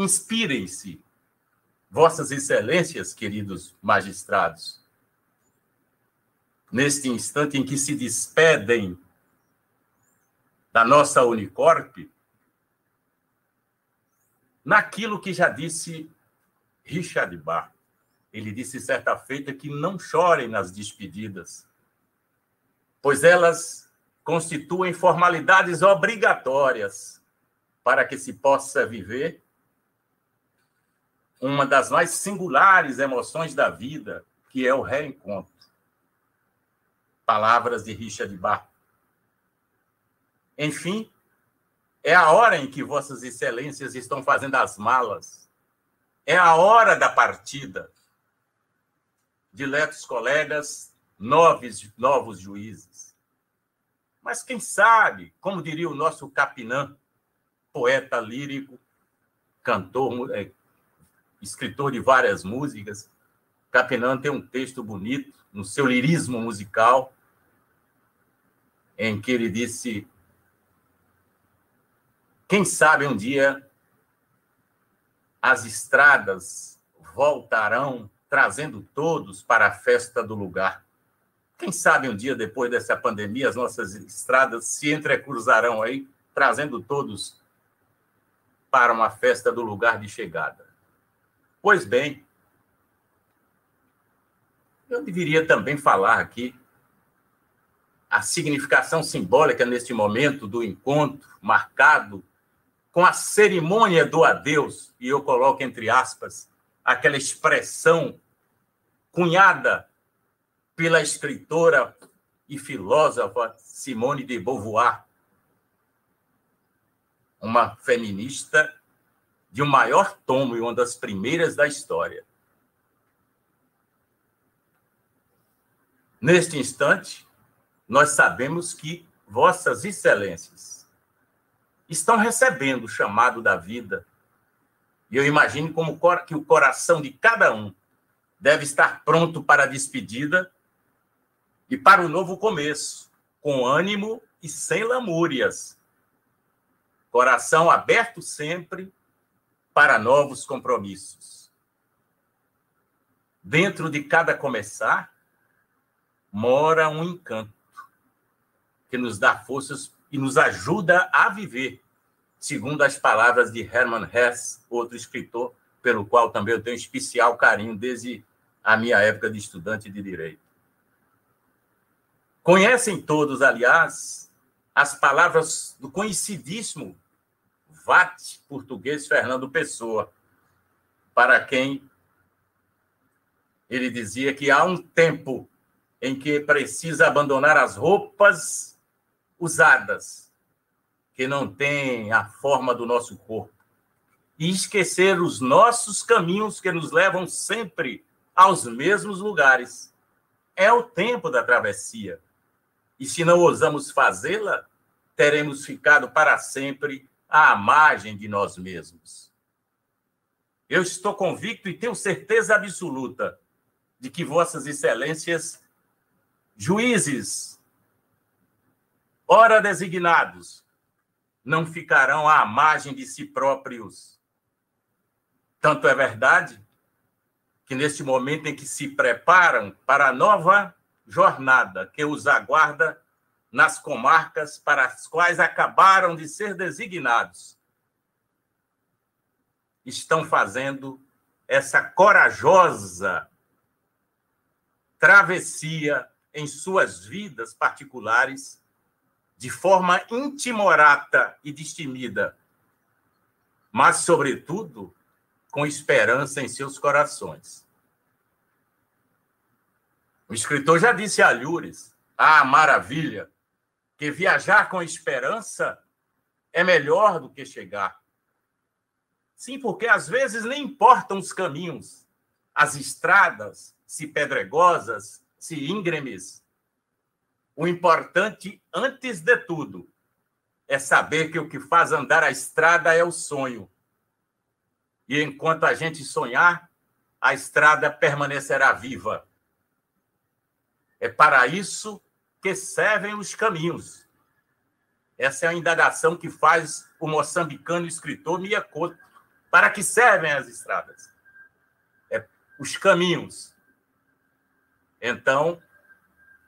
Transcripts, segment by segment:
Inspirem-se, Vossas Excelências, queridos magistrados, neste instante em que se despedem da nossa Unicorp, naquilo que já disse Richard Bach. Ele disse certa feita que não chorem nas despedidas, pois elas constituem formalidades obrigatórias para que se possa viver uma das mais singulares emoções da vida, que é o reencontro. Palavras de Richard Bach. Enfim, é a hora em que Vossas Excelências estão fazendo as malas. É a hora da partida. Diletos colegas, novos juízes. Mas quem sabe, como diria o nosso Capinã, poeta lírico, cantor, escritor de várias músicas, Capinã tem um texto bonito, no seu lirismo musical, em que ele disse: quem sabe um dia as estradas voltarão trazendo todos para a festa do lugar. Quem sabe um dia, depois dessa pandemia, as nossas estradas se entrecruzarão aí, trazendo todos para uma festa do lugar de chegada. Pois bem, eu deveria também falar aqui a significação simbólica neste momento do encontro marcado com a cerimônia do adeus, e eu coloco entre aspas aquela expressão cunhada pela escritora e filósofa Simone de Beauvoir, uma feminista de um maior tomo e uma das primeiras da história. Neste instante, nós sabemos que Vossas Excelências estão recebendo o chamado da vida. E eu imagino como que o coração de cada um deve estar pronto para a despedida e para o novo começo, com ânimo e sem lamúrias. Coração aberto sempre para novos compromissos. Dentro de cada começar, mora um encanto que nos dá forças e nos ajuda a viver, segundo as palavras de Hermann Hesse, outro escritor pelo qual também eu tenho especial carinho desde a minha época de estudante de Direito. Conhecem todos, aliás, as palavras do conhecidíssimo VAT português Fernando Pessoa, para quem ele dizia que há um tempo em que precisa abandonar as roupas usadas, que não têm a forma do nosso corpo, e esquecer os nossos caminhos que nos levam sempre aos mesmos lugares. É o tempo da travessia. E se não ousamos fazê-la, teremos ficado para sempre à margem de nós mesmos. Eu estou convicto e tenho certeza absoluta de que Vossas Excelências, juízes, ora designados, não ficarão à margem de si próprios. Tanto é verdade que, neste momento em que se preparam para a nova jornada que os aguarda nas comarcas para as quais acabaram de ser designados, estão fazendo essa corajosa travessia em suas vidas particulares, de forma intimorata e destemida, mas, sobretudo, com esperança em seus corações. O escritor já disse a Alhures, maravilha, que viajar com esperança é melhor do que chegar. Sim, porque às vezes nem importam os caminhos, as estradas, se pedregosas, se íngremes. O importante, antes de tudo, é saber que o que faz andar a estrada é o sonho. E enquanto a gente sonhar, a estrada permanecerá viva. É para isso que servem os caminhos. Essa é a indagação que faz o moçambicano escritor Mia Couto Para que servem as estradas? Os caminhos. Então,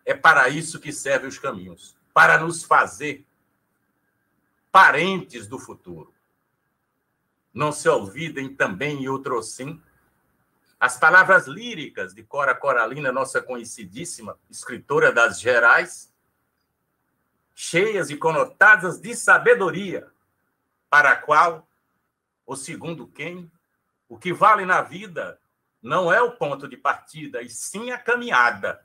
é para isso que servem os caminhos, para nos fazer parentes do futuro. Não se olvidem também, e outrossim, as palavras líricas de Cora Coralina, nossa conhecidíssima escritora das Gerais, cheias e conotadas de sabedoria, para a qual, ou segundo quem, o que vale na vida não é o ponto de partida, e sim a caminhada.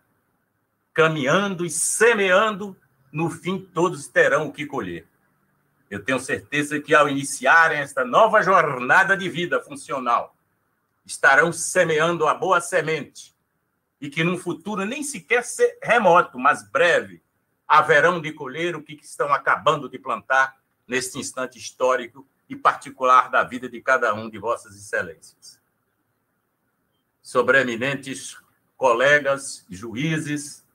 Caminhando e semeando, no fim todos terão o que colher. Eu tenho certeza que, ao iniciarem esta nova jornada de vida funcional, estarão semeando a boa semente e que, num futuro nem sequer remoto, mas breve, haverão de colher o que estão acabando de plantar neste instante histórico e particular da vida de cada um de vossas excelências. Sobreeminentes colegas, juízes,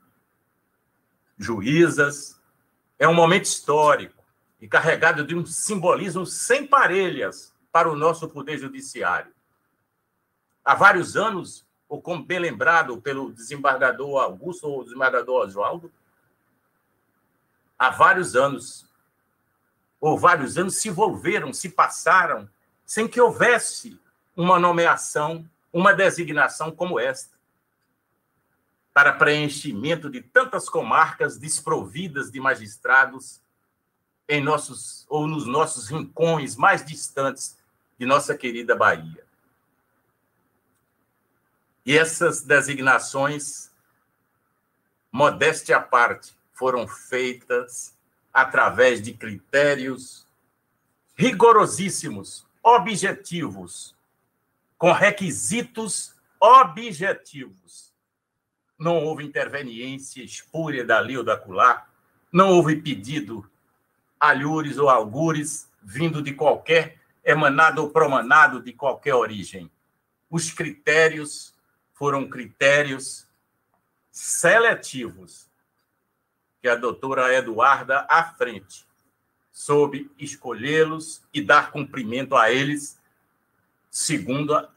juízas, é um momento histórico e carregado de um simbolismo sem parelhas para o nosso Poder Judiciário. Há vários anos, ou como bem lembrado pelo desembargador Augusto ou desembargador Oswaldo, há vários anos se envolveram, se passaram, sem que houvesse uma nomeação, uma designação como esta, para preenchimento de tantas comarcas desprovidas de magistrados nos nossos rincões mais distantes de nossa querida Bahia. E essas designações, modéstia à parte, foram feitas através de critérios rigorosíssimos, objetivos, com requisitos objetivos. Não houve interveniência espúria dali ou dacolá, não houve pedido alhures ou algures vindo de qualquer emanado ou promanado de qualquer origem. Os critérios foram critérios seletivos que a doutora Eduarda, à frente, soube escolhê-los e dar cumprimento a eles, segundo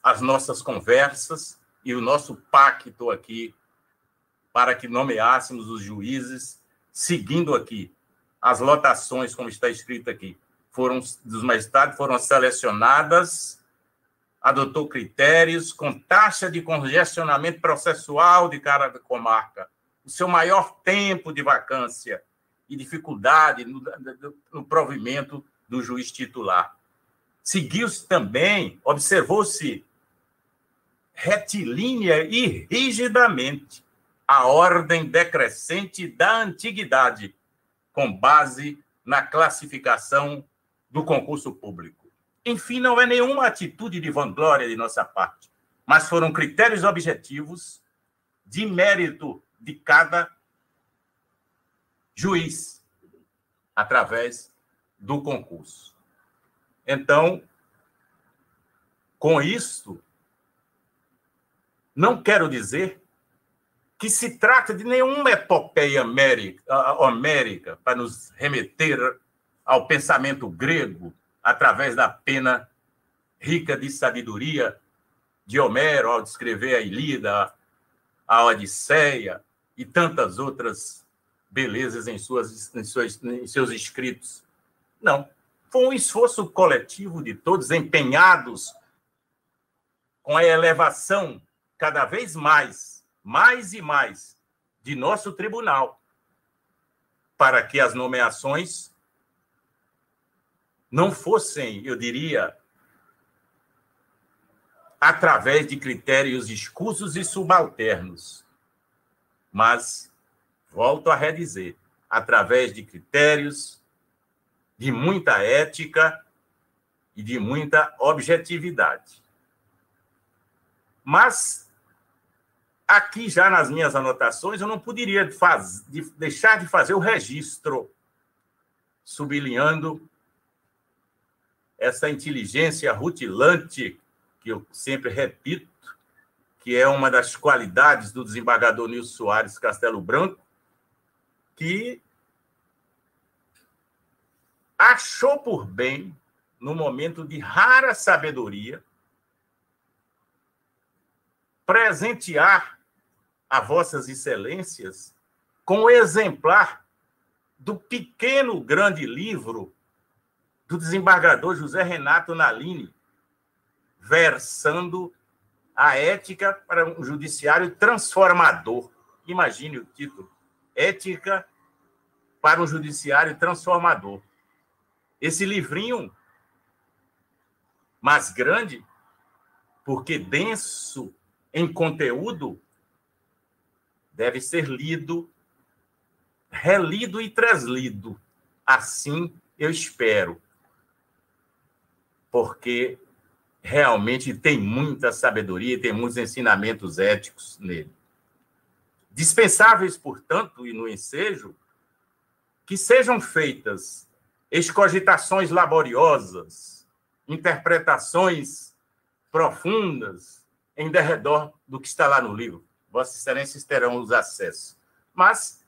as nossas conversas e o nosso pacto aqui, para que nomeássemos os juízes, seguindo aqui as lotações, como está escrito aqui, dos magistrados foram selecionadas, adotou critérios com taxa de congestionamento processual de cada comarca, o seu maior tempo de vacância e dificuldade no provimento do juiz titular. Seguiu-se também, observou-se retilínea e rigidamente a ordem decrescente da antiguidade, com base na classificação do concurso público. Enfim, não é nenhuma atitude de vanglória de nossa parte, mas foram critérios objetivos de mérito de cada juiz, através do concurso. Então, com isto, não quero dizer que se trata de nenhuma epopeia homérica para nos remeter ao pensamento grego através da pena rica de sabedoria de Homero ao descrever a Ilíada, a Odisseia e tantas outras belezas em seus escritos. Não. Foi um esforço coletivo de todos, empenhados com a elevação cada vez mais e mais, de nosso tribunal, para que as nomeações não fossem, eu diria, através de critérios escusos e subalternos, mas, volto a redizer, através de critérios de muita ética e de muita objetividade. Mas, aqui já nas minhas anotações, eu não poderia deixar de fazer o registro, sublinhando essa inteligência rutilante, que eu sempre repito, que é uma das qualidades do desembargador Nilson Soares Castelo Branco, que achou por bem, no momento de rara sabedoria, presentear a vossas excelências com o exemplar do pequeno grande livro do desembargador José Renato Nalini, versando a ética para um judiciário transformador. Imagine o título, Ética para um Judiciário Transformador. Esse livrinho, mais grande, porque denso em conteúdo, deve ser lido, relido e translido. Assim eu espero, porque realmente tem muita sabedoria, tem muitos ensinamentos éticos nele. Dispensáveis, portanto, e no ensejo, que sejam feitas excogitações laboriosas, interpretações profundas em derredor do que está lá no livro. Vossas Excelências terão os acessos. Mas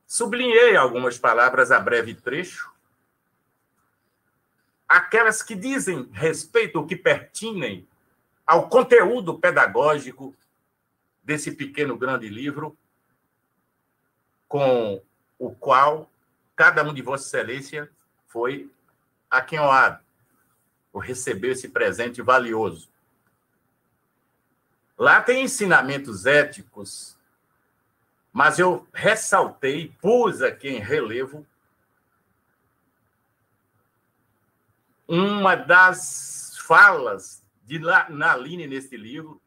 sublinhei algumas palavras a breve trecho, aquelas que dizem respeito ou que pertinem ao conteúdo pedagógico desse pequeno grande livro, com o qual cada um de Vossa Excelência foi aquinhoado, ou recebeu esse presente valioso. Lá tem ensinamentos éticos, mas eu ressaltei, pus aqui em relevo, uma das falas de Nalini nesse livro.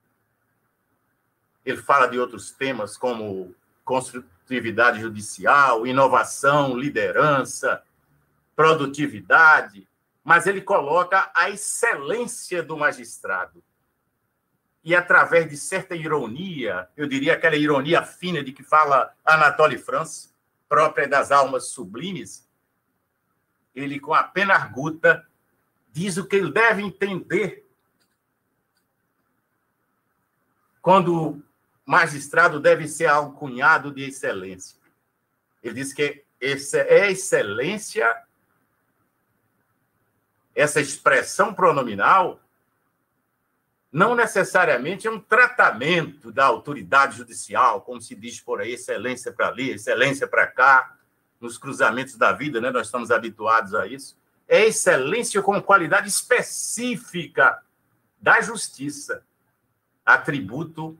Ele fala de outros temas como construtividade judicial, inovação, liderança, produtividade, mas ele coloca a excelência do magistrado. E através de certa ironia, eu diria aquela ironia fina de que fala Anatole France, própria das almas sublimes, ele, com a pena arguta, diz o que ele deve entender quando o magistrado deve ser alcunhado de excelência. Ele diz que essa é excelência, essa expressão pronominal, não necessariamente é um tratamento da autoridade judicial, como se diz por aí, excelência para ali, excelência para cá, nos cruzamentos da vida, né? Nós estamos habituados a isso. É excelência com qualidade específica da justiça, atributo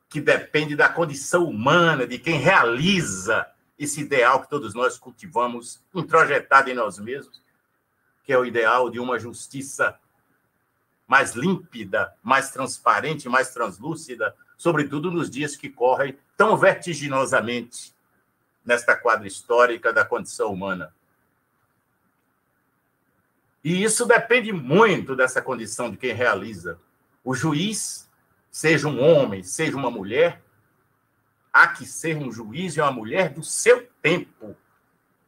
que depende da condição humana, de quem realiza esse ideal que todos nós cultivamos, introjetado em nós mesmos, que é o ideal de uma justiça mais límpida, mais transparente, mais translúcida, sobretudo nos dias que correm tão vertiginosamente nesta quadra histórica da condição humana. E isso depende muito dessa condição de quem realiza. O juiz, seja um homem, seja uma mulher, há que ser um juiz e uma mulher do seu tempo.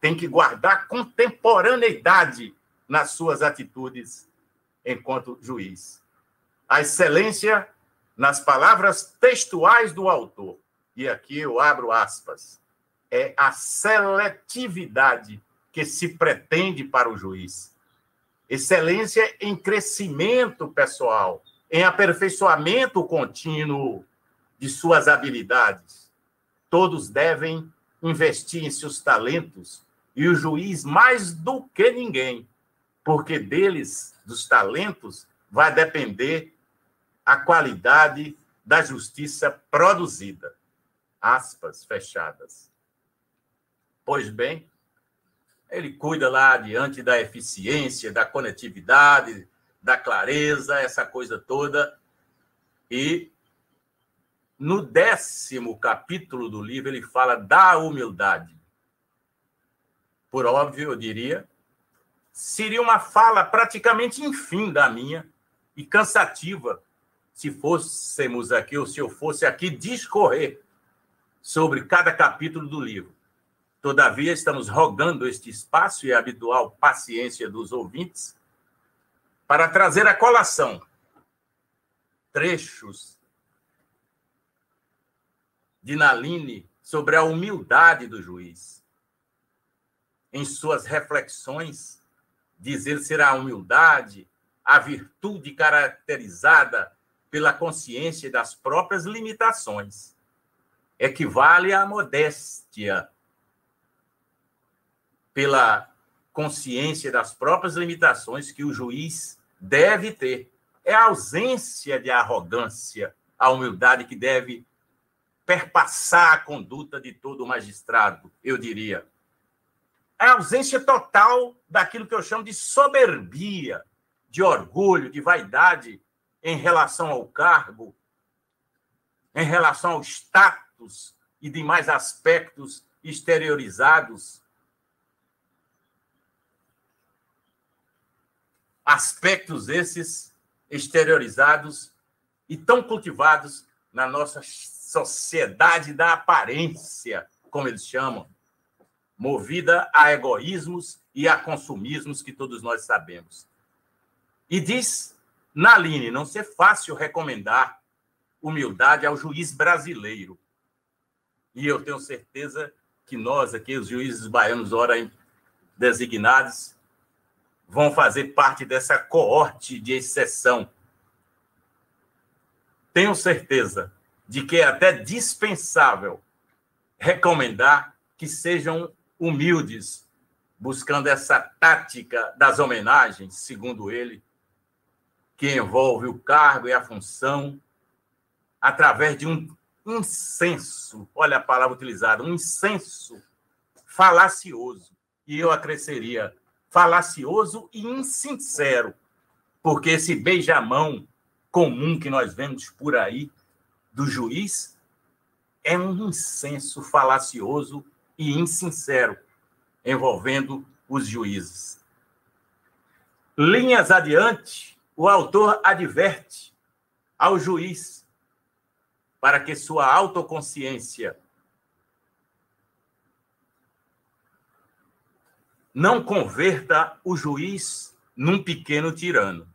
Tem que guardar contemporaneidade nas suas atitudes enquanto juiz. A excelência nas palavras textuais do autor, e aqui eu abro aspas, é a seletividade que se pretende para o juiz. Excelência em crescimento pessoal, em aperfeiçoamento contínuo de suas habilidades. Todos devem investir em seus talentos, e o juiz mais do que ninguém, porque deles, dos talentos, vai depender a qualidade da justiça produzida. Aspas fechadas. Pois bem, ele cuida lá diante da eficiência, da conectividade, da clareza, essa coisa toda. E no 10º capítulo do livro, ele fala da humildade. Por óbvio, eu diria, seria uma fala praticamente infinda a minha e cansativa se fôssemos aqui, ou se eu fosse aqui discorrer sobre cada capítulo do livro. Todavia, estamos rogando este espaço e a habitual paciência dos ouvintes para trazer à colação trechos de Nalini sobre a humildade do juiz, em suas reflexões diz ele, ser a humildade, a virtude caracterizada pela consciência das próprias limitações. Equivale à modéstia, pela consciência das próprias limitações que o juiz deve ter. É a ausência de arrogância, a humildade que deve perpassar a conduta de todo magistrado, eu diria. É a ausência total daquilo que eu chamo de soberbia, de orgulho, de vaidade em relação ao cargo, em relação ao status e demais aspectos exteriorizados. Aspectos esses exteriorizados e tão cultivados na nossa sociedade da aparência, como eles chamam, movida a egoísmos e a consumismos que todos nós sabemos. E diz Naline não ser fácil recomendar humildade ao juiz brasileiro. E eu tenho certeza que nós aqui, os juízes baianos ora designados, vão fazer parte dessa coorte de exceção. Tenho certeza de que é até dispensável recomendar que sejam humildes, buscando essa tática das homenagens, segundo ele, que envolve o cargo e a função, através de um incenso, olha a palavra utilizada, um incenso falacioso. E eu acresceria, falacioso e insincero, porque esse beijamão comum que nós vemos por aí do juiz é um incenso falacioso e insincero envolvendo os juízes. Linhas adiante, o autor adverte ao juiz para que sua autoconsciência não converta o juiz num pequeno tirano.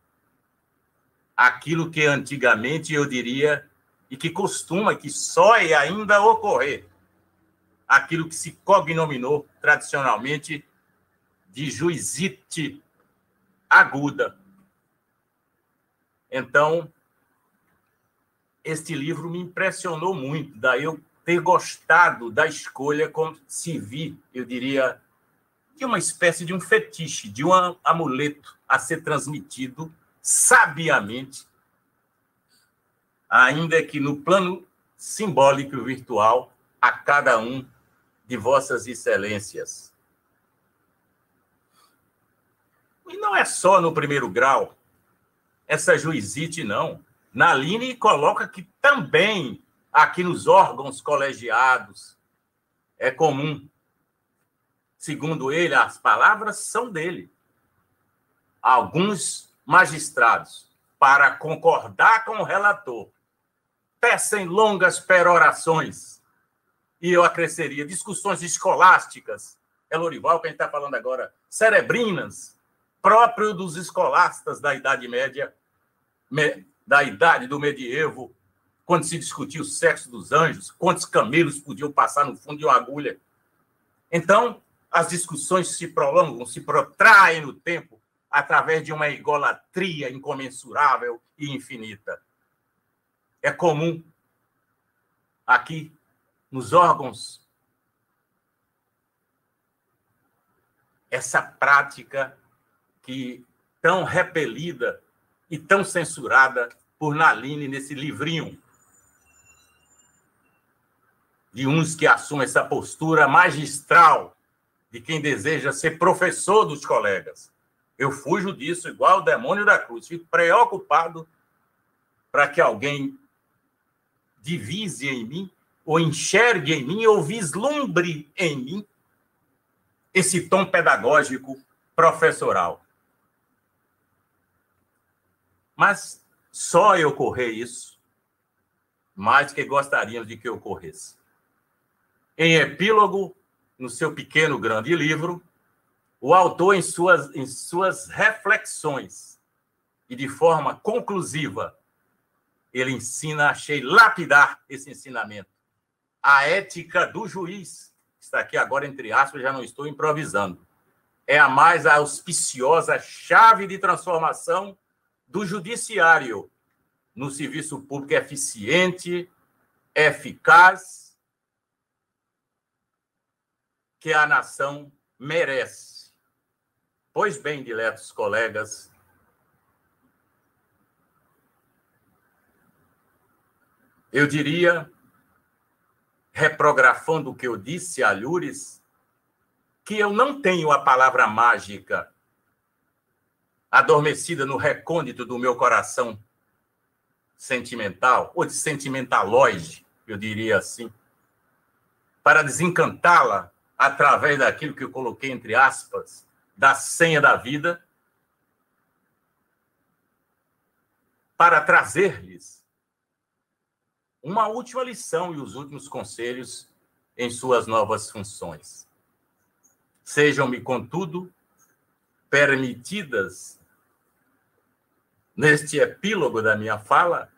Aquilo que antigamente eu diria, e que costuma, que só é ainda ocorrer, aquilo que se cognominou tradicionalmente de juizite aguda. Então, este livro me impressionou muito, daí eu ter gostado da escolha como se vi, eu diria, de uma espécie de um fetiche, de um amuleto a ser transmitido sabiamente, ainda que no plano simbólico e virtual, a cada um de vossas excelências. E não é só no primeiro grau, essa juizite, não. Naline coloca que também aqui nos órgãos colegiados é comum. Segundo ele, as palavras são dele. Alguns magistrados, para concordar com o relator, tecem longas perorações. E eu acresceria discussões escolásticas, é Lorival que a gente está falando agora, cerebrinas, próprio dos escolastas da Idade Média, da Idade do Medievo, quando se discutia o sexo dos anjos, quantos camelos podiam passar no fundo de uma agulha. Então, as discussões se prolongam, se protraem no tempo, através de uma egolatria incomensurável e infinita. É comum aqui, nos órgãos, essa prática que tão repelida e tão censurada por Naline nesse livrinho, de uns que assumem essa postura magistral de quem deseja ser professor dos colegas. Eu fujo disso igual o demônio da cruz. Fico preocupado para que alguém divise em mim, ou enxergue em mim, ou vislumbre em mim esse tom pedagógico professoral. Mas só ocorrer isso, mais do que gostaríamos de que ocorresse. Em epílogo, no seu pequeno grande livro, o autor, em suas reflexões e de forma conclusiva, ele ensina, achei lapidar esse ensinamento. A ética do juiz, está aqui agora entre aspas, já não estou improvisando. é a mais auspiciosa chave de transformação do judiciário no serviço público eficiente, eficaz, que a nação merece. Pois bem, diletos colegas, eu diria, reprografando o que eu disse a Lures, que eu não tenho a palavra mágica adormecida no recôndito do meu coração sentimental, ou de sentimentaloide, eu diria assim, para desencantá-la através daquilo que eu coloquei entre aspas, da senha da vida, para trazer-lhes uma última lição e os últimos conselhos em suas novas funções. Sejam-me, contudo, permitidas, neste epílogo da minha fala,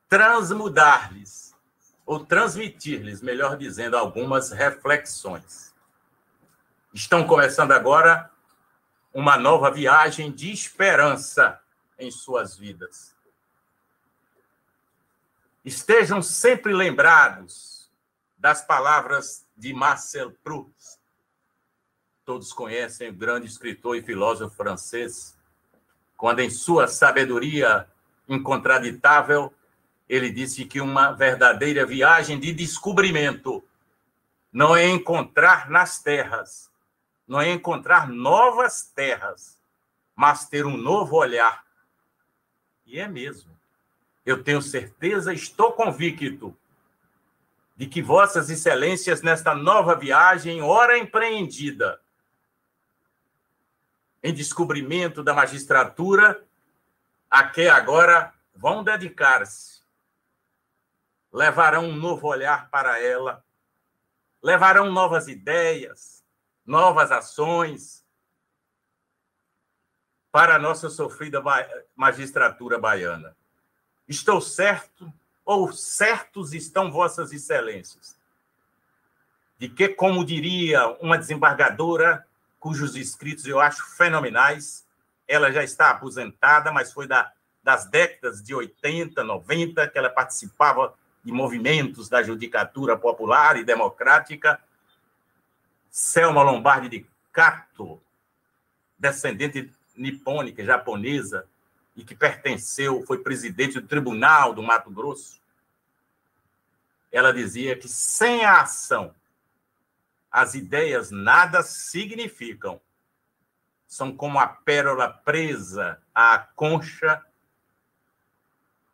transmudar-lhes, ou transmitir-lhes, melhor dizendo, algumas reflexões. Estão começando agora uma nova viagem de esperança em suas vidas. Estejam sempre lembrados das palavras de Marcel Proust. Todos conhecem o grande escritor e filósofo francês, quando em sua sabedoria incontraditável, ele disse que uma verdadeira viagem de descobrimento não é encontrar nas terras, não é encontrar novas terras, mas ter um novo olhar. E é mesmo. Eu tenho certeza, estou convicto de que vossas excelências, nesta nova viagem, ora empreendida, em descobrimento da magistratura, a que agora vão dedicar-se, levarão um novo olhar para ela, levarão novas ideias, novas ações para a nossa sofrida magistratura baiana. Estou certo, ou certos estão vossas excelências, de que, como diria uma desembargadora, cujos escritos eu acho fenomenais, ela já está aposentada, mas foi das décadas de 80, 90, que ela participava de movimentos da judicatura popular e democrática, Selma Lombardi de Cato, descendente nipônica, japonesa, e que foi presidente do Tribunal do Mato Grosso. Ela dizia que sem a ação, as ideias nada significam. São como a pérola presa à concha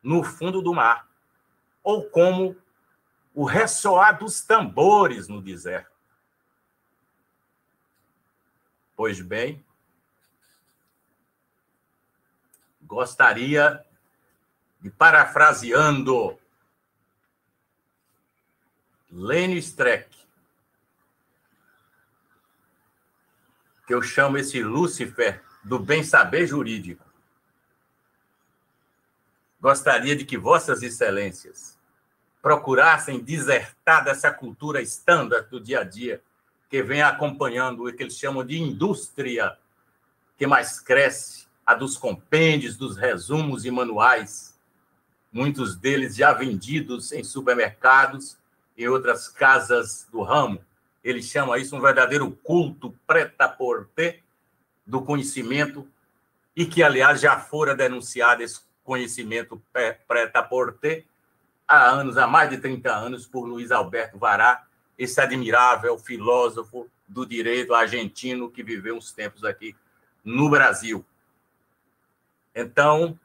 no fundo do mar, ou como o ressoar dos tambores no deserto. Pois bem, gostaria de, parafraseando Lênio Streck, que eu chamo esse Lúcifer do bem-saber jurídico, gostaria de que vossas excelências procurassem desertar dessa cultura estándar do dia a dia, que vem acompanhando o que eles chamam de indústria, que mais cresce, a dos compêndios, dos resumos e manuais, muitos deles já vendidos em supermercados e outras casas do ramo. Eles chamam isso um verdadeiro culto prêt-à-porter do conhecimento, e que, aliás, já fora denunciado esse conhecimento prêt-à-porter há mais de 30 anos, por Luiz Alberto Vará, esse admirável filósofo do direito argentino que viveu uns tempos aqui no Brasil. Então,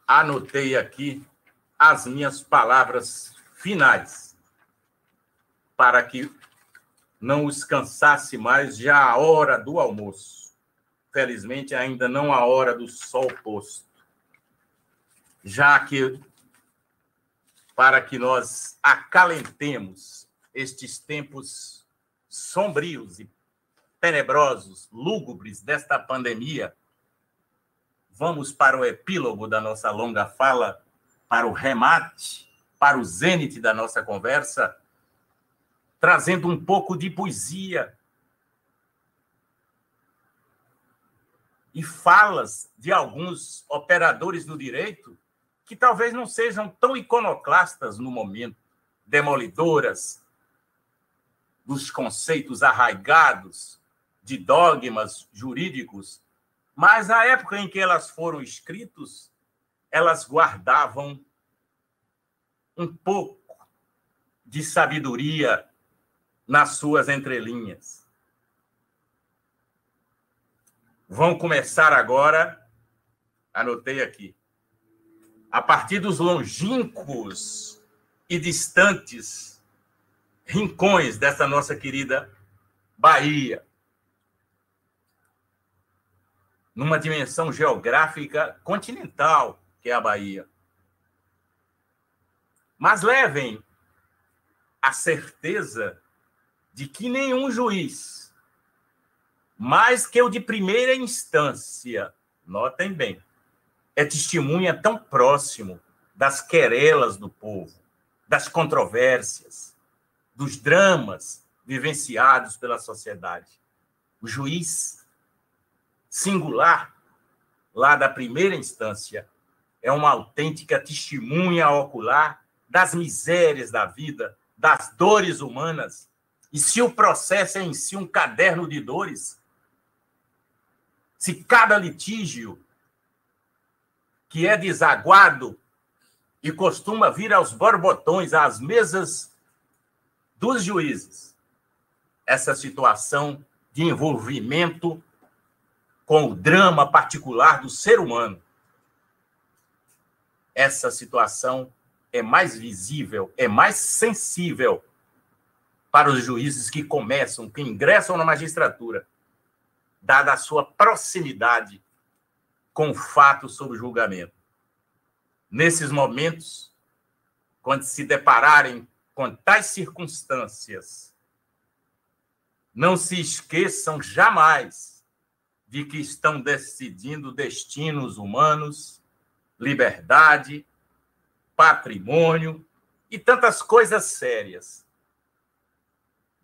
anotei aqui as minhas palavras finais, para que não os cansasse mais já a hora do almoço. Felizmente, ainda não a hora do sol posto. Já que, para que nós acalentemos estes tempos sombrios e tenebrosos, lúgubres desta pandemia, vamos para o epílogo da nossa longa fala, para o remate, para o zênite da nossa conversa, trazendo um pouco de poesia e falas de alguns operadores do direito que talvez não sejam tão iconoclastas no momento, demolidoras dos conceitos arraigados de dogmas jurídicos, mas na época em que elas foram escritas, elas guardavam um pouco de sabedoria nas suas entrelinhas. Vão começar agora, anotei aqui, a partir dos longínquos e distantes rincões dessa nossa querida Bahia, numa dimensão geográfica continental, que é a Bahia. Mas levem a certeza de que nenhum juiz, mais que o de primeira instância, notem bem, é testemunha tão próximo das querelas do povo, das controvérsias, dos dramas vivenciados pela sociedade. O juiz singular, lá da primeira instância, é uma autêntica testemunha ocular das misérias da vida, das dores humanas. E se o processo é em si um caderno de dores, se cada litígio que é desaguado e costuma vir aos borbotões, às mesas dos juízes, essa situação de envolvimento com o drama particular do ser humano, essa situação é mais visível, é mais sensível para os juízes que começam, que ingressam na magistratura, dada a sua proximidade com o fato sob julgamento. Nesses momentos, quando se depararem com tais circunstâncias, não se esqueçam jamais de que estão decidindo destinos humanos, liberdade, patrimônio e tantas coisas sérias.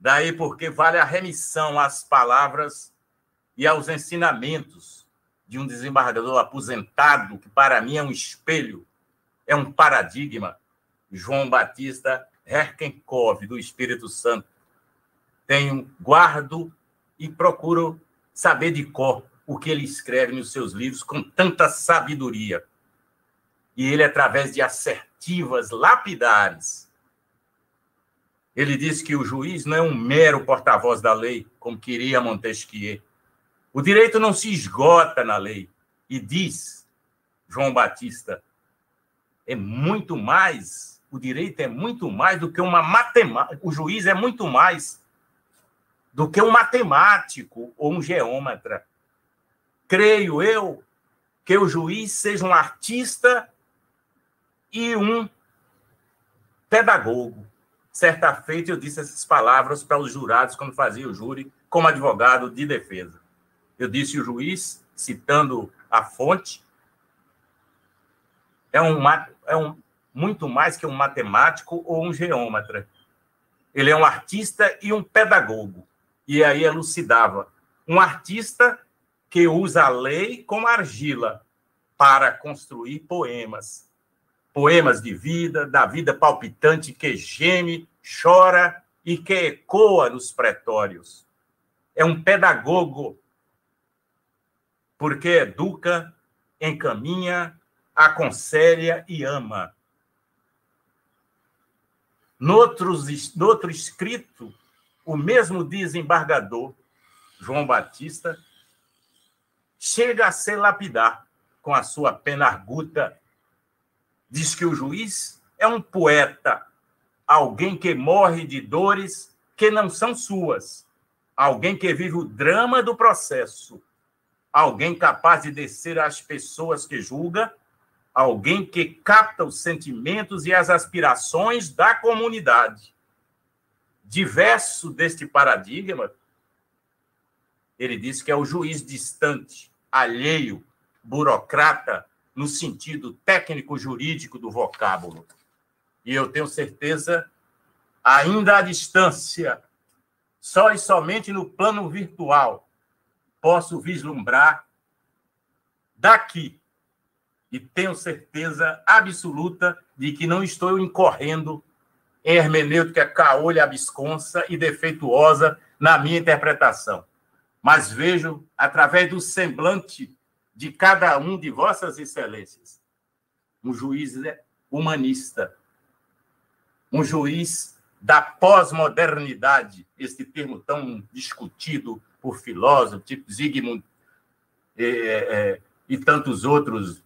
Daí porque vale a remissão às palavras e aos ensinamentos de um desembargador aposentado, que para mim é um espelho, é um paradigma, João Batista Herkenkov, do Espírito Santo. Guardo e procuro saber de cor o que ele escreve nos seus livros com tanta sabedoria. E ele, através de assertivas lapidares, ele diz que o juiz não é um mero porta-voz da lei, como queria Montesquieu. O direito não se esgota na lei. E diz João Batista, é muito mais, o direito é muito mais do que uma matemática, o juiz é muito mais do que um matemático ou um geômetra. Creio eu que o juiz seja um artista e um pedagogo. Certa feita eu disse essas palavras para os jurados quando fazia o júri como advogado de defesa. Eu disse o juiz, citando a fonte, é muito mais que um matemático ou um geômetra. Ele é um artista e um pedagogo. E aí elucidava. Um artista que usa a lei como argila para construir poemas. Poemas de vida, da vida palpitante que geme, chora e que ecoa nos pretórios. É um pedagogo porque educa, encaminha, aconselha e ama. No outro escrito, o mesmo desembargador, João Batista, chega a se lapidar com a sua pena arguta. Diz que o juiz é um poeta, alguém que morre de dores que não são suas, alguém que vive o drama do processo, alguém capaz de descer às pessoas que julga, alguém que capta os sentimentos e as aspirações da comunidade. Diverso deste paradigma, ele diz que é o juiz distante, alheio, burocrata, no sentido técnico-jurídico do vocábulo. E eu tenho certeza ainda à distância, só e somente no plano virtual, posso vislumbrar daqui, e tenho certeza absoluta de que não estou incorrendo em hermenêutica caolha, absconsa e defeituosa na minha interpretação, mas vejo, através do semblante de cada um de vossas excelências, um juiz humanista, um juiz da pós-modernidade, este termo tão discutido por filósofos, tipo Zygmunt e tantos outros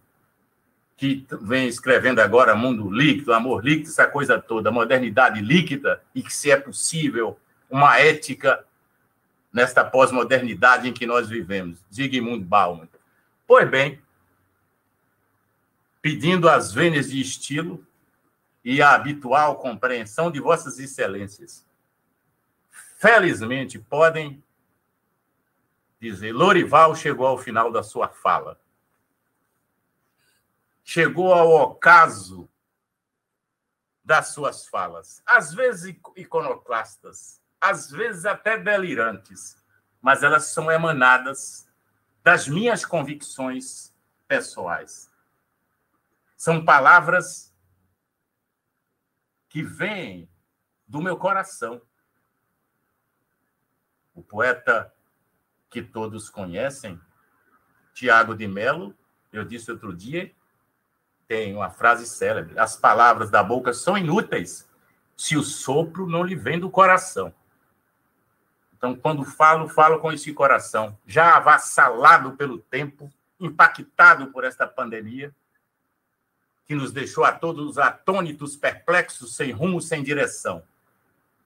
que vêm escrevendo agora mundo líquido, amor líquido, essa coisa toda, modernidade líquida, e que se é possível uma ética nesta pós-modernidade em que nós vivemos. Zygmunt Bauman. Pois bem, pedindo as vênias de estilo e a habitual compreensão de vossas excelências, felizmente podem dizer, Lorival chegou ao final da sua fala. Chegou ao ocaso das suas falas, às vezes iconoclastas, às vezes até delirantes, mas elas são emanadas das minhas convicções pessoais. São palavras que vêm do meu coração. O poeta que todos conhecem, Tiago de Mello, eu disse outro dia, tem uma frase célebre: as palavras da boca são inúteis se o sopro não lhe vem do coração. Então, quando falo com esse coração, já avassalado pelo tempo, impactado por esta pandemia, que nos deixou a todos atônitos, perplexos, sem rumo, sem direção.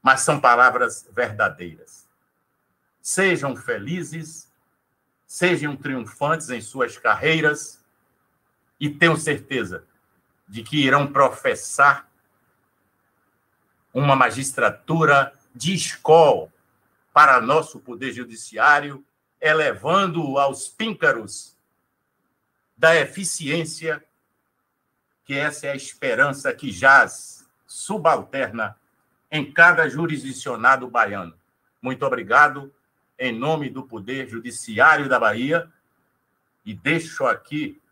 Mas são palavras verdadeiras. Sejam felizes, sejam triunfantes em suas carreiras, e tenho certeza de que irão professar uma magistratura de escola para nosso poder judiciário, elevando-o aos píncaros da eficiência, que essa é a esperança que jaz subalterna em cada jurisdicionado baiano. Muito obrigado, em nome do Poder Judiciário da Bahia, e deixo aqui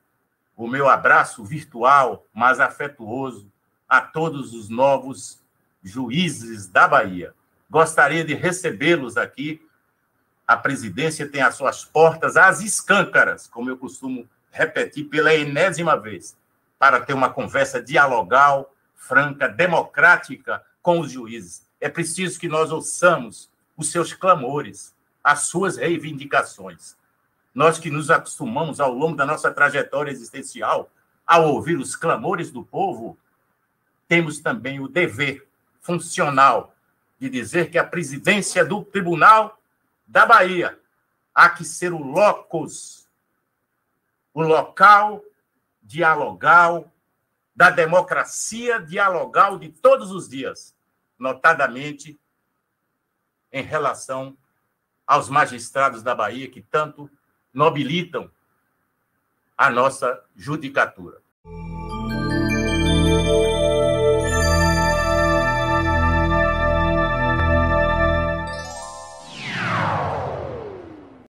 o meu abraço virtual, mas afetuoso, a todos os novos juízes da Bahia. Gostaria de recebê-los aqui. A presidência tem as suas portas às escâncaras, como eu costumo repetir pela enésima vez, para ter uma conversa dialogal, franca, democrática com os juízes. É preciso que nós ouçamos os seus clamores, as suas reivindicações. Nós que nos acostumamos ao longo da nossa trajetória existencial a ouvir os clamores do povo, temos também o dever funcional de dizer que a presidência do Tribunal da Bahia há que ser o locus, o local dialogal da democracia dialogal de todos os dias, notadamente em relação aos magistrados da Bahia que tanto nobilitam a nossa judicatura.